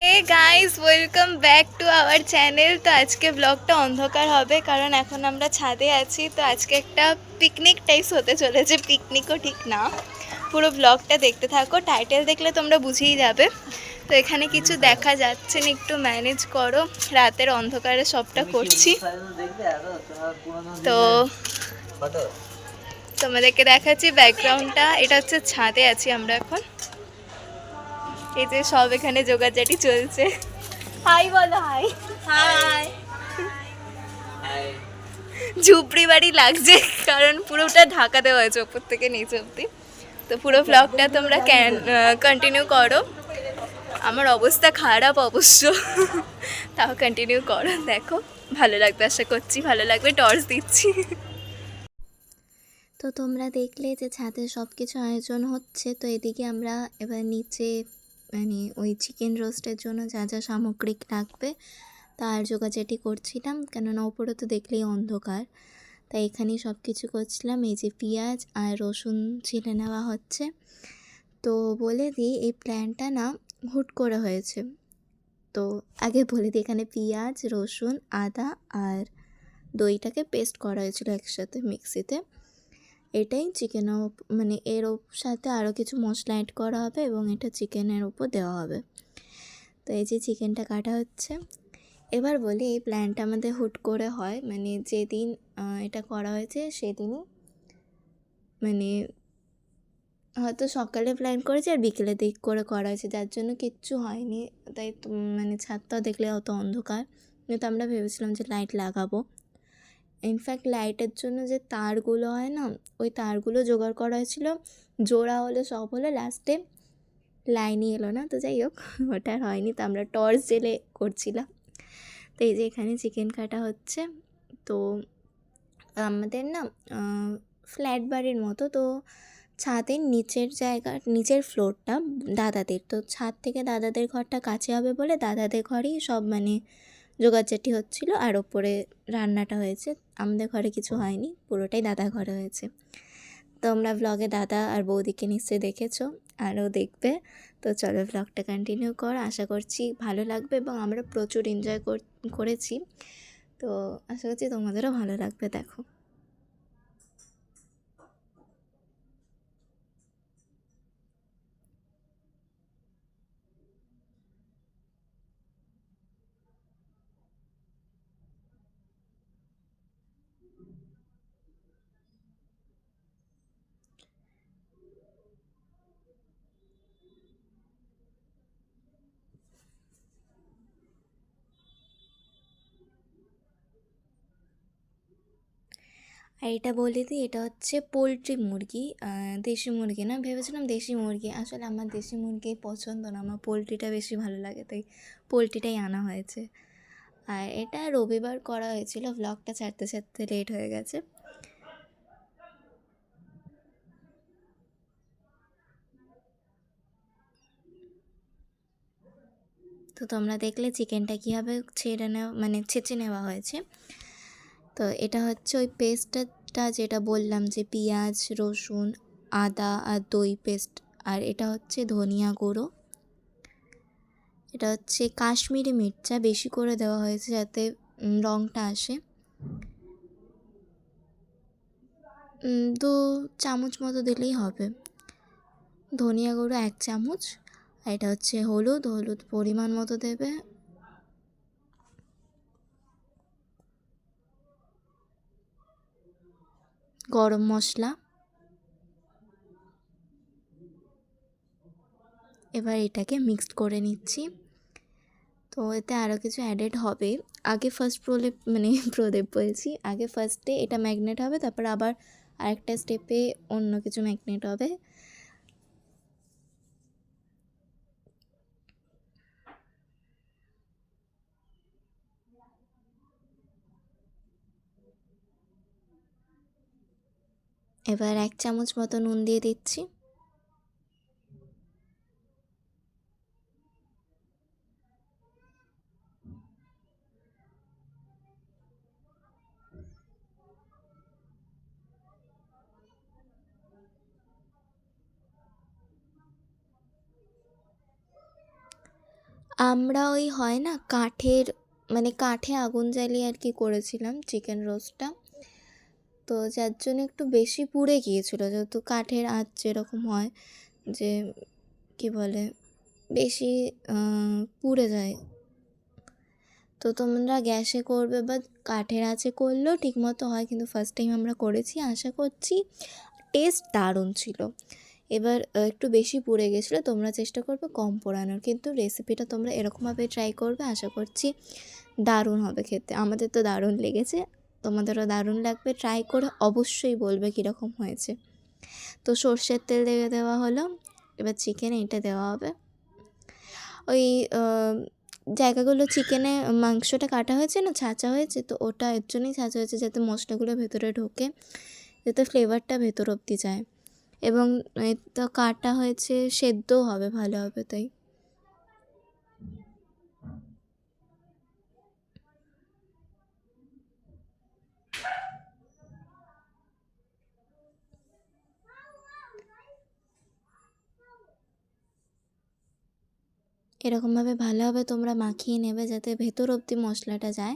Hey guys, welcome back to our channel. তো আজকে ব্লগটা অন্ধকার হবে কারণ এখন আমরা ছাদে আছি। তো আজকে একটা পিকনিক টাইপস হতে চলেছে, পিকনিকও ঠিক না। পুরো ব্লগটা দেখতে থাকো, টাইটেল দেখলে তোমরা বুঝেই যাবে। তো এখানে কিছু দেখা যাচ্ছে না, একটু ম্যানেজ করো, রাতের অন্ধকারে সবটা করছি। তো তোমাদেরকে দেখাচ্ছি ব্যাকগ্রাউন্ডটা, এটা হচ্ছে ছাদে আছি আমরা এখন। এই যে সব এখানে জোগাড়জাটি চলছে। হাই বলো, হাই হাই। ঝুপড়ি বাড়ি লাগছে কারণ পুরোটা ঢাকা দেওয়া হয়েছে ওপর থেকে নিচে অব্দি। তো পুরো ব্লগটা তোমরা কন্টিনিউ করো। আমার অবস্থা খারাপ অবশ্য, তাও কন্টিনিউ করো, দেখো ভালো লাগবে, আশা করছি ভালো লাগবে, টর্চ দিচ্ছি। তো তোমরা দেখলে যে ছাদে সব কিছু আয়োজন হচ্ছে। তো এদিকে আমরা এবার নিচে মানে ওই চিকেন রোস্টের জন্য যা যা সামগ্রিক লাগবে তার জোগাড়জাটি করছিলাম, কেননা ওপরে তো দেখলেই অন্ধকার। তাই এখানেই সব কিছু করছিলাম। এই যে পেঁয়াজ আর রসুন ছিলে নেওয়া হচ্ছে। তো বলে দিই, এই প্ল্যানটা না হুট করে হয়েছে। তো আগে বলে দিই, এখানে পেঁয়াজ, রসুন, আদা আর দইটাকে পেস্ট করা হয়েছিল একসাথে মিক্সিতে। এটাই চিকেনও মানে এর সাথে আরও কিছু মশলা অ্যাড করা হবে এবং এটা চিকেনের উপর দেওয়া হবে। তো এই যে চিকেনটা কাটা হচ্ছে। এবার বলি, এই প্ল্যানটা আমাদের হুট করে হয়, মানে যেদিন এটা করা হয়েছে সেদিনই, মানে হয়তো সকালে প্ল্যান করেছি আর বিকেলের দিক করে করা হয়েছে, যার জন্য কিচ্ছু হয়নি। তাই মানে ছাদটাও দেখলে অত অন্ধকার, কিন্তু আমরা ভেবেছিলাম যে লাইট লাগাবো। ইনফ্যাক্ট লাইটের জন্য যে তারগুলো হয় না, ওই তারগুলো জোগাড় করা হয়েছিল, জোড়া হলে সব হলে লাস্টে লাইনই এলো না। তো যাই হোক, ওটা আর হয়নি। তো আমরা টর্চ জেলে করছিলাম। তো এই যে এখানে চিকেন কাটা হচ্ছে। তো আমাদের না ফ্ল্যাট বাড়ির মতো, তো ছাদের নিচের জায়গা, নিচের ফ্লোরটা দাদাদের। তো ছাদ থেকে দাদাদের ঘরটা কাছে হবে বলে দাদাদের ঘরেই সব মানে জোগাড়জাটি হচ্ছিলো, আর ওপরে রান্নাটা হয়েছে। আমাদের ঘরে কিছু হয়নি, পুরোটাই দাদার ঘরে হয়েছে। তোমরা ব্লগে দাদা আর বৌদিকে নিশ্চয়ই দেখেছো, আরও দেখবে। তো চলো ব্লগটা কন্টিনিউ করো, আশা করছি ভালো লাগবে এবং আমরা প্রচুর এনজয় করেছি। তো আশা করছি তোমাদেরও ভালো লাগবে, দেখো। আর এটা বলে দিই, এটা হচ্ছে পোলট্রি মুরগি, দেশি মুরগি না। ভেবেছিলাম দেশি মুরগি, আসলে আমার দেশি মুরগি পছন্দ না, আমার পোলট্রিটা বেশি ভালো লাগে, তাই পোলট্রিটাই আনা হয়েছে। আর এটা রবিবার করা হয়েছিল, ব্লগটা ছাড়তে ছাড়তে লেট হয়ে গেছে। তো তোমরা দেখলে চিকেনটা কীভাবে ছেড়ে নেওয়া মানে ছেঁচে নেওয়া হয়েছে। তো এটা হচ্ছে ওই পেস্টটা যেটা বললাম, যে পেঁয়াজ, রসুন, আদা আর দই পেস্ট। আর এটা হচ্ছে ধনিয়া গুঁড়ো। এটা হচ্ছে কাশ্মীরি মির্চা, বেশি করে দেওয়া হয়েছে যাতে রঙটা আসে। 2 চামচ মতো দিলেই হবে। ধনিয়া গুঁড়ো 1 চামচ। আর এটা হচ্ছে হলুদ, হলুদ পরিমাণ মতো দেবে। গরম মশলা। এবার এটাকে মিক্সড করে নিচ্ছি। তো এতে আরও কিছু অ্যাডেড হবে। আগে প্রদীপ বলছি, আগে ফার্স্টে এটা ম্যাগনেট হবে, তারপর আবার আরেকটা স্টেপে অন্য কিছু ম্যাগনেট হবে। এবার 1 চামচ মতো নুন দিয়ে দিচ্ছি। আমরা ওই হয় না কাঠের, মানে কাঠে আগুন জ্বালিয়ে আর কি করেছিলাম চিকেন রোস্টটা। তো যার জন্য একটু বেশি পুড়ে গিয়েছিলো, যেহেতু কাঠের আঁচ যেরকম হয় যে কি বলে বেশি পুড়ে যায়। তো তোমরা গ্যাসে করবে বা কাঠের আঁচে করলেও ঠিকমতো হয়, কিন্তু ফার্স্ট টাইম আমরা করেছি, আশা করছি টেস্ট দারুণ ছিল। এবার একটু বেশি পুড়ে গেছিলো, তোমরা চেষ্টা করবে কম পোড়ানোর, কিন্তু রেসিপিটা তোমরা এরকমভাবে ট্রাই করবে, আশা করছি দারুণ হবে খেতে। আমাদের তো দারুণ লেগেছে, তোমাদেরও দারুণ লাগবে। ট্রাই করে অবশ্যই বলবে কীরকম হয়েছে। তো সর্ষের তেল দিয়ে দেওয়া হলো, এবার চিকেন এইটা দেওয়া হবে। ওই জায়গাগুলো চিকেনে মাংসটা কাটা হয়েছে না, ছাঁচা হয়েছে, তো ওটা এর জন্যই ছাঁচা হয়েছে যাতে মশলাগুলো ভেতরে ঢোকে, যাতে ফ্লেভারটা ভেতর অবধি যায়, এবং তো কাটা হয়েছে সেদ্ধও হবে ভালো হবে, তাই এরকমভাবে ভালোভাবে তোমরা মাখিয়ে নেবে যাতে ভেতর অবধি মশলাটা যায়।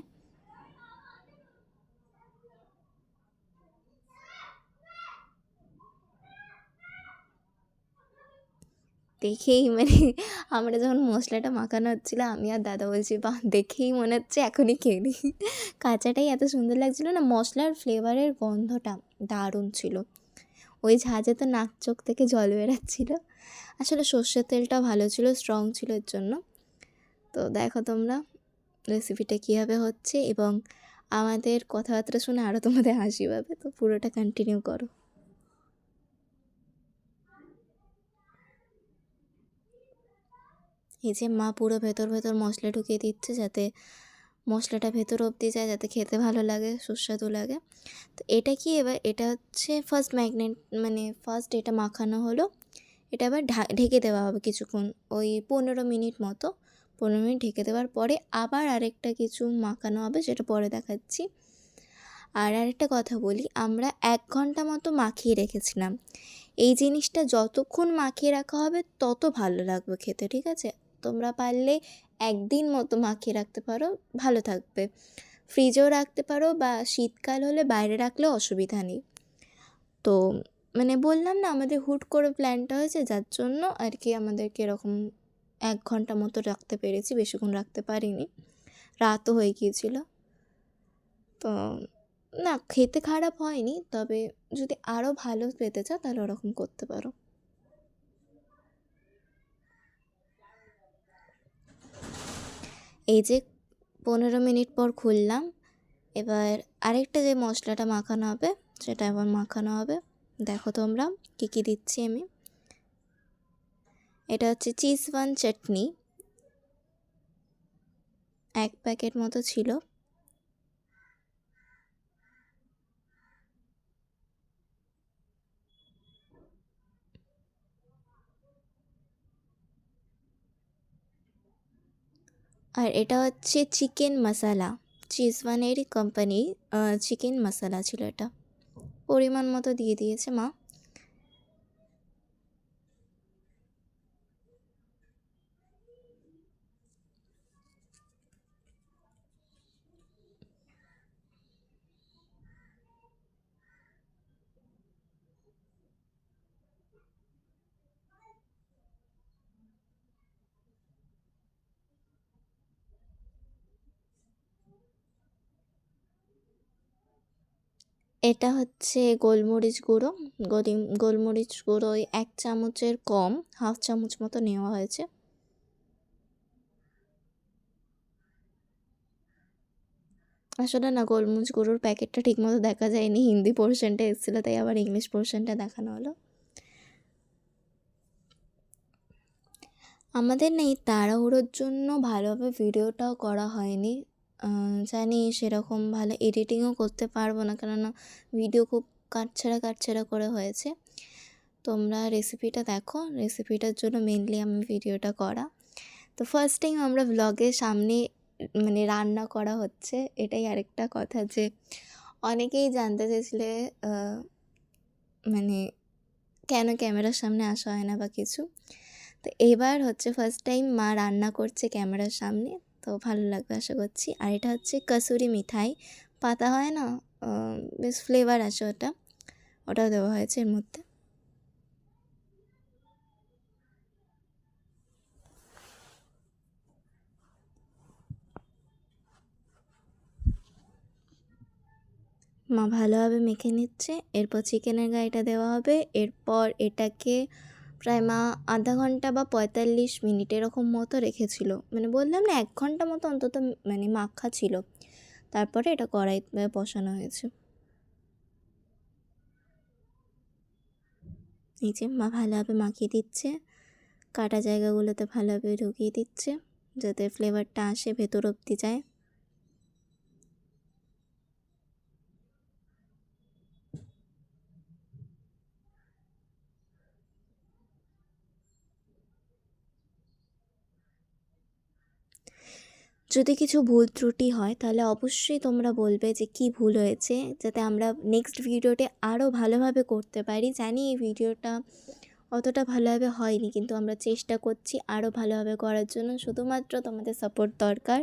দেখেই মানে আমরা যখন মশলাটা মাখানো হচ্ছিলো, আমি আর দাদা বলছি বাহ, দেখেই মনে হচ্ছে এখনই খেয়ে নিই। কাঁচাটাই এত সুন্দর লাগছিলো না, মশলার ফ্লেভারের গন্ধটা দারুণ ছিল। ওই ঝাঁঝে তো নাক চোখ থেকে জল বেরাচ্ছিলো। আসলে সর্ষের তেলটা ভালো ছিল, স্ট্রং ছিল এর জন্য। তো দেখো তোমরা রেসিপিটা কীভাবে হচ্ছে, এবং আমাদের কথাবার্তা শুনে আরও তোমাদের হাসি পাবে, তো পুরোটা কন্টিনিউ করো। এই যে মা পুরো ভেতর ভেতর মশলা ঢুকিয়ে দিচ্ছে যাতে মশলাটা ভেতর অবধি যায়, যাতে খেতে ভালো লাগে, সুস্বাদু লাগে। তো এটা কি, এবার এটা হচ্ছে ফার্স্ট ম্যাগনেট, মানে ফার্স্ট এটা মাখানো হলো, এটা আবার ঢেকে দেওয়া হবে কিছুক্ষণ, ওই 15 মিনিট মতো। 15 মিনিট ঢেকে দেওয়ার পরে আবার আরেকটা কিছু মাখানো হবে, সেটা পরে দেখাচ্ছি। আর আরেকটা কথা বলি, আমরা 1 ঘন্টা মতো মাখিয়ে রেখেছিলাম। এই জিনিসটা যতক্ষণ মাখিয়ে রাখা হবে তত ভালো লাগবে খেতে, ঠিক আছে? তোমরা পারলে 1 দিন মতো মাখিয়ে রাখতে পারো, ভালো থাকবে। ফ্রিজেও রাখতে পারো, বা শীতকাল হলে বাইরে রাখলেও অসুবিধা নেই। তো মানে বললাম না আমাদের হুট করে প্ল্যানটা হয়েছে, যার জন্য আর কি আমাদেরকে এরকম 1 ঘন্টা মতো রাখতে পেরেছি, বেশিক্ষণ রাখতে পারিনি, রাতও হয়ে গিয়েছিল। তো না, খেতে খারাপ হয়নি, তবে যদি আরও ভালো পেতে চাও তাহলে ওরকম করতে পারো। এই যে 15 মিনিট পর খুললাম, এবার আরেকটা যে মশলাটা মাখানো হবে সেটা আবার মাখানো হবে। দেখো তোমরা কী কী দিচ্ছি আমি। এটা হচ্ছে চিজওয়ান চাটনি, 1 প্যাকেট মতো ছিল। আর এটা হচ্ছে চিকেন মশলা, চিজওয়ানেরই কোম্পানি চিকেন মশলা ছিল এটা, পরিমাণ মতো দিয়ে দিয়েছে মা। এটা হচ্ছে গোলমরিচ গুঁড়ো, গোলমরিচ গুঁড়ো ওই 1 চামচের কম, হাফ চামচ মতো নেওয়া হয়েছে। আসলে না গোলমরিচ গুঁড়োর প্যাকেটটা ঠিকমতো দেখা যায়নি, হিন্দি পোর্শনটা এসেছিলো, তাই আবার ইংলিশ পোর্শনটা দেখানো হলো। আমাদের না এই তাড়াহুড়োর জন্য ভালোভাবে ভিডিওটাও করা হয়নি। জানি সেরকম ভালো এডিটিংও করতে পারবো না, কেননা ভিডিও খুব কাটছাড়া করে হয়েছে। তোমরা রেসিপিটা দেখো, রেসিপিটার জন্য মেনলি আমি ভিডিওটা করা। তো ফার্স্ট টাইম আমরা ভ্লগের সামনে মানে রান্না করা হচ্ছে, এটাই আরেকটা কথা যে অনেকেই জানতে চেয়েছিলে মানে কেন ক্যামেরার সামনে আসা হয় না বা কিছু। তো এবার হচ্ছে ফার্স্ট টাইম মা রান্না করছে ক্যামেরার সামনে, তো ভালো লাগবে আশা করছি। আর এটা হচ্ছে কসুরি মিঠাই, পাতা হয় না, বেশ ফ্লেভার আছে ওটাও দেওয়া হয়েছে এর মধ্যে। মা ভালোভাবে মেখে নিচ্ছে, এরপর চিকেনের গায়েটা দেওয়া হবে। এরপর এটাকে প্রায় মা আধা ঘন্টা বা 45 মিনিট এরকম মতো রেখেছিল, মানে বললাম না 1 ঘন্টা মতো অন্তত মানে মাখা ছিল। তারপরে এটা কড়াইতে বসানো হয়েছে। এই যে মা ভালোভাবে মাখিয়ে দিচ্ছে, কাটা জায়গাগুলোতে ভালোভাবে ঢুকিয়ে দিচ্ছে যাতে ফ্লেভারটা আসে ভেতর অবধি যায়। যদি কিছু ভুল ত্রুটি হয় তাহলে অবশ্যই তোমরা বলবে যে কী ভুল হয়েছে, যাতে আমরা নেক্সট ভিডিওতে আরও ভালোভাবে করতে পারি। জানি এই ভিডিওটা অতটা ভালোভাবে হয়নি, কিন্তু আমরা চেষ্টা করছি আরও ভালোভাবে করার জন্য। শুধুমাত্র তোমাদের সাপোর্ট দরকার,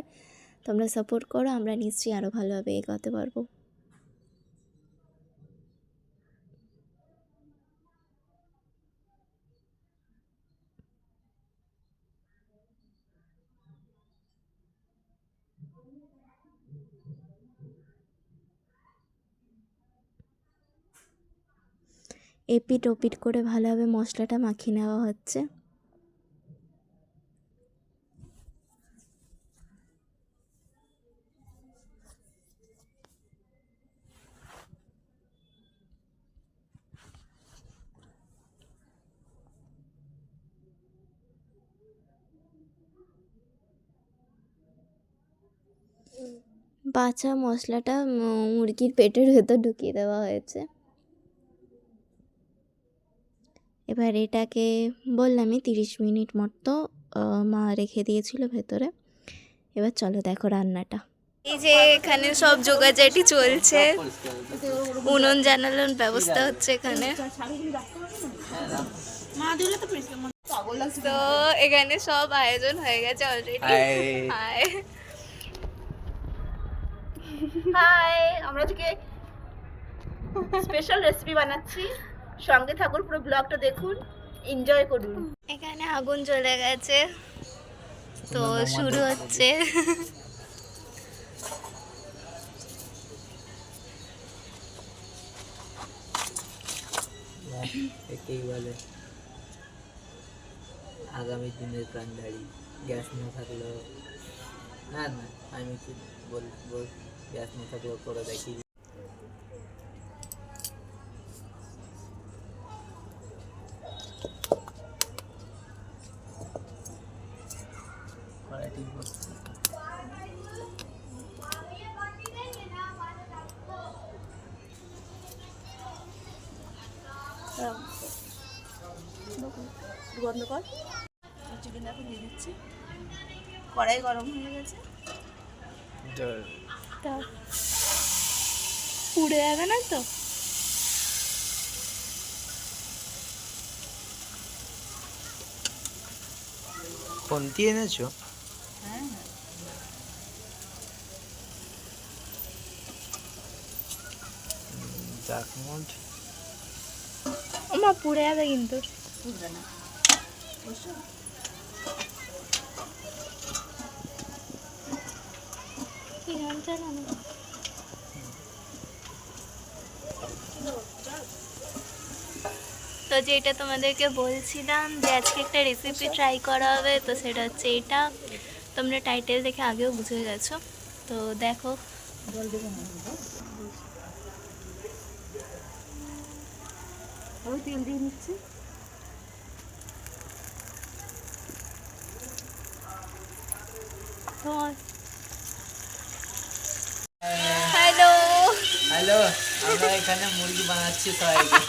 তোমরা সাপোর্ট করো, আমরা নিশ্চয়ই আরও ভালোভাবে এগোতে পারবো। এপিট ওপিট করে ভালোভাবে মশলাটা মাখিয়ে নেওয়া হচ্ছে। বাছা মশলাটা মুরগির পেটের ভেতর ঢুকিয়ে দেওয়া হয়েছে। এবার এটাকে বললামই 30 মিনিট মতো মা রেখে দিয়েছিল ভেতরে। এবার চলো দেখো রান্নাটা। এই যে এখানে সব জোগাড়জাটি চলছে, উনুন জানালার ব্যবস্থা হচ্ছে এখানে। তো এখানে সব আয়োজন হয়ে গেছে অলরেডি। হাই হাই, আমরা আজকে স্পেশাল রেসিপি বানাচ্ছি, সঙ্গে থাকুন, পুরো ব্লগটা দেখুন, এনজয় করুন। এখানে আগুন জ্বলে গেছে, তো শুরু হচ্ছে। একেই বলে আগামী দিনের প্রাণধারী। গ্যাস না থাকলেও না না আমি কি বলবো, গ্যাস না থাকলেও করে দেখি। কড়াইটি বসছে। বন্ধ কর, চিকেন এখন দিয়ে দিচ্ছি। কড়াই গরম হয়ে গেছে, তা পুড়ে যাবে না তো? খুন্তি এনেছো? হ্যাঁ, চাকমুট আমার পুড়ে যাবে কিন্তু। পুড়বে না, বসো। কি গান চালানো? তো যেটা তোমাদেরকে বলছিলাম যে আজকে একটা রেসিপি ট্রাই করা হবে, তো সেটা হচ্ছে এটা। তোমরা টাইটেল দেখে আগেও বুঝে গেছো, তো দেখো। জল দেবো না, ওই তেল দিয়ে নিচ্ছি। হ্যালো হ্যালো, আমরা এখানে মুরগি বানাচ্ছি সবাইকে।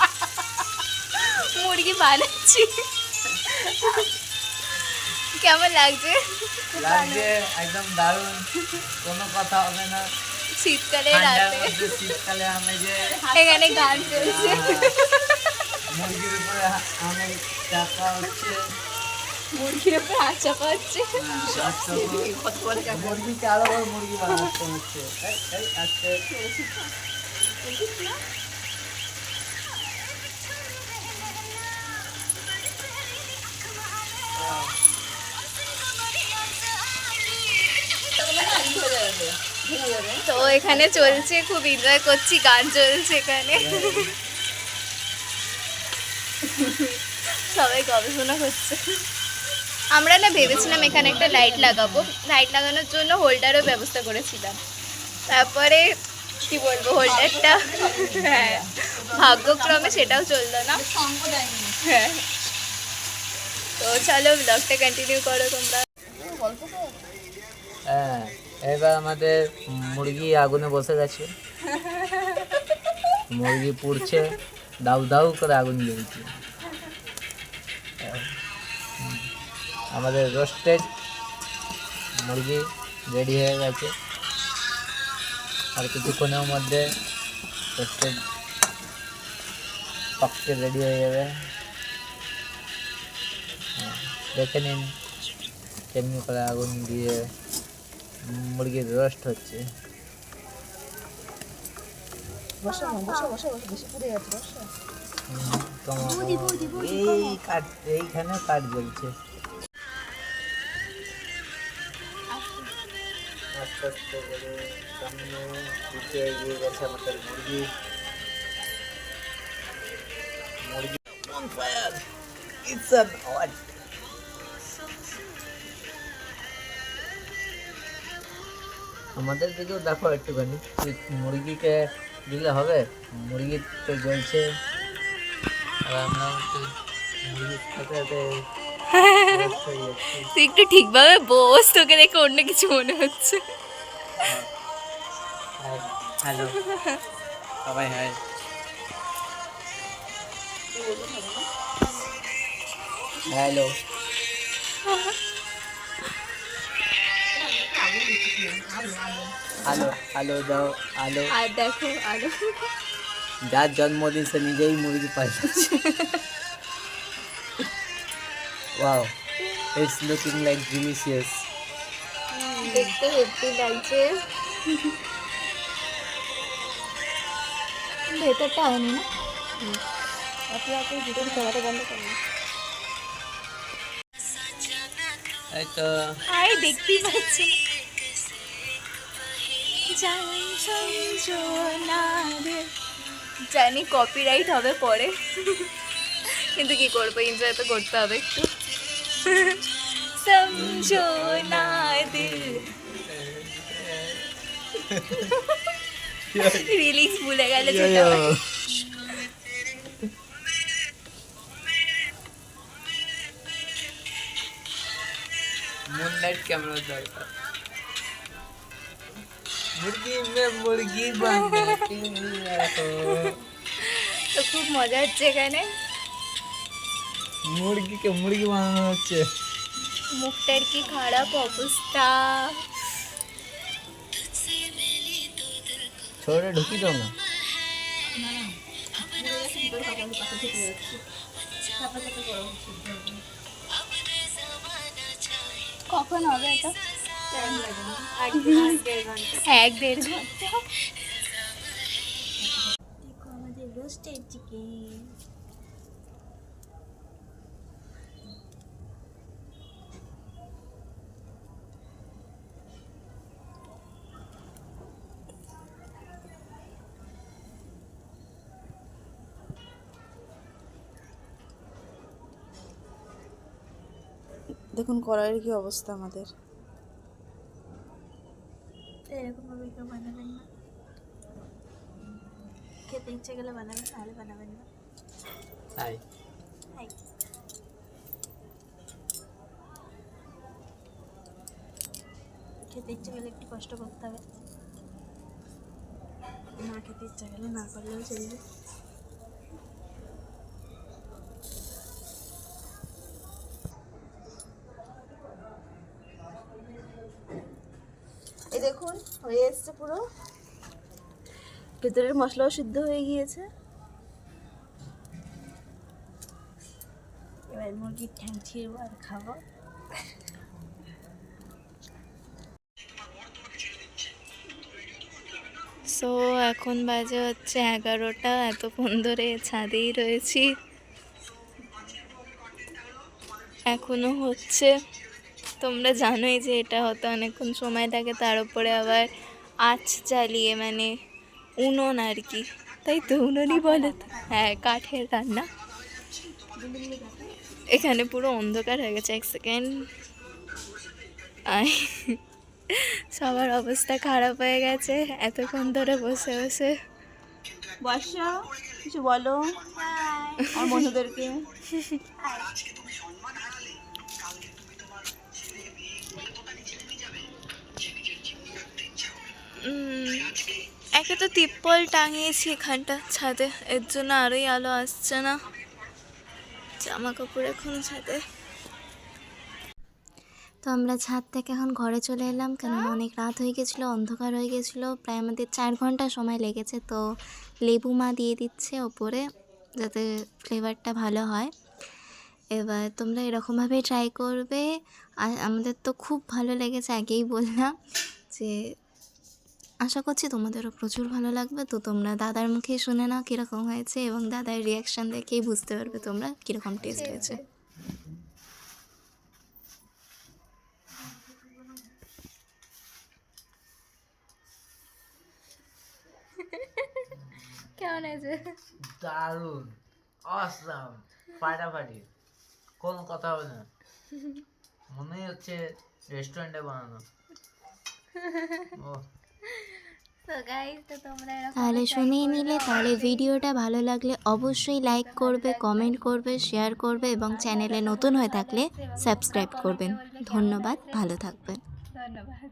মুরগি বানাচ্ছি, কেমন লাগছে? লাগছে একদম দারুণ, কোনো কথা হবে না। শীতকালে ঠান্ডার রাতে মধ্যে শীতকালে আমি যে এখানে গান চলছে। মুরগির উপরে আমের চাকা হচ্ছে, মুরগির উপরে আচা পাচ্ছে। কত বলে কেমন মুরগিকে আরো বড় মুরগি বানাতে হচ্ছে। আজকে তো এখানে চলছে, খুব এনজয় করছি, গান চলছে এখানে, সবাই গবেষণা করছে। আমরা না ভেবেছিলাম এখানে একটা লাইট লাগাবো, লাইট লাগানোর জন্য হোল্ডারও ব্যবস্থা করেছিলাম, তারপরে কি বলবো হোল্ডারটা, হ্যাঁ ভাগ্যক্রমে সেটাও চললো না। হ্যাঁ, তো চলো ব্লগটা কন্টিনিউ করো তোমরা। হ্যাঁ, এবার আমাদের মুরগি আগুনে বসে গেছে, মুরগি পুড়ছে, দাউ দাউ করে আগুন জ্বলছে। আমাদের রোস্টেড মুরগি রেডি হয়ে গেছে, আর কিছুক্ষণের মধ্যে রোস্টেড পককে রেডি হয়ে যাবে। দেখে নিন কেমনি করে আগুন দিয়ে মুরগির রোস্ট হচ্ছে। বসো বসো বসো বসো, বেশি পুড়ে যাচ্ছে, বসো। এইখানে কাঠ জ্বলছে। আস্তে আস্তে করে সামনে দিকে এগিয়ে গেছে আমাদের মুরগি। মুরগি on fire, it's on hot. আমাদের দিকেও দেখো একটুখানি, মুরগিকে দিলে হবে, মুরগি তো জ্বলছে, আর আমরা একটু মুরগির সাথে সাথে তুই একটু ঠিকভাবে বস, তোকে দেখে অন্য কিছু মনে হচ্ছে। হ্যালো সবাই, হাই। হ্যালো, আলো আলো দাও, আলো। আর দেখো আলো, যার জন্মদিন সে নিজেই মুরগি পাল্টাচ্ছে। Wow, it's looking like delicious. দেখতে হেভি লাগছে। ভেতরটা হয়নি না, ভিতরে খাওয়াটা বন্ধ করো। এই তো আরে দেখতেই পাচ্ছি, জানি কপিরাইট হবে পরে, কিন্তু কি করবো, এনজয় তো করতে হবে একটু। সমঝো না দিল, রিলিজ ভুলে গেলে যেটা হয়। মুনলাইট ক্যামেরা দরকার। মুরগি মে মুরগি বানাতে রাখো। তো খুব মজা হচ্ছে এখানে, মুরগিকে মুরগি বানানো হচ্ছে। মুখটার কি খারাপ অবস্থা। ছোটটা ঢুকি দাও না। কখন হবে এটা? 1-1.5 ঘন্টা। আমাদের রোস্টেড চিকেন। দেখুন কড়াইয়ের কি অবস্থা আমাদের। এরকম ভাবে কেউ বানাবেন না, খেতে ইচ্ছে গেলে বানাবেন, নাহলে বানাবেন না। হাই, হাই। খেতে ইচ্ছে গেলে একটু কষ্ট করতে হবে, না খেতে ইচ্ছা গেলে না করলেও চলবে। এই দেখুন হয়ে এসছে পুরো, ভেতরের মশলাও সিদ্ধ হয়ে গিয়েছে। এবার এবার মুরগির ঠ্যাং ছিঁড়বো আর খাবো। সো এখন বাজে হচ্ছে 11টা, এতক্ষণ ধরে ছাদেই রয়েছি, এখনো হচ্ছে। তোমরা জানোই যে এটা হতে অনেকক্ষণ সময় লাগে, তার উপরে আবার আঁচ জ্বালিয়ে, মানে উনুন আর কি, তাই তো উনুনই বলে তো, হ্যাঁ কাঠের রান্না। এখানে পুরো অন্ধকার হয়ে গেছে, 1 সেকেন্ড। সবার অবস্থা খারাপ হয়ে গেছে এতক্ষণ ধরে বসে বসে। বর্ষা কিছু বলো আমার বন্ধুদেরকে। একে তো তিপ্পল টাঙিয়েছি এখানটা ছাদে, এর জন্য আরোই আলো আসছে না। জামা কাপড় এখন ছাদে। তো আমরা ছাদ থেকে এখন ঘরে চলে এলাম, কেননা অনেক রাত হয়ে গেছিলো, অন্ধকার হয়ে গেছিলো, প্রায় আমাদের 4 ঘন্টা সময় লেগেছে। তো লেবু মা দিয়ে দিচ্ছে ওপরে, যাতে ফ্লেভারটা ভালো হয়। এবার তোমরা এরকমভাবেই ট্রাই করবে। আর আমাদের তো খুব ভালো লেগেছে, আগেই বললাম যে আশা করছি তোমাদেরও প্রচুর ভালো লাগবে। তো তোমরা দাদার মুখে শুনে নাও কীরকম হয়েছে, এবং দাদার রিয়াকশান দেখেই বুঝতে পারবে তোমরা কীরকম টেস্ট হয়েছে। কেমন হয়েছে? দারুণ, অসাম, ফাটাফাটি, কোনো কথা হবে না, মনেই হচ্ছে রেস্টুরেন্টে বানানো। তাহলে শুনিয়ে নিলে, তাহলে ভিডিওটা ভালো লাগলে অবশ্যই লাইক করবে, কমেন্ট করবে, শেয়ার করবে, এবং চ্যানেলে নতুন হয়ে থাকলে সাবস্ক্রাইব করবেন। ধন্যবাদ, ভালো থাকবেন। ধন্যবাদ।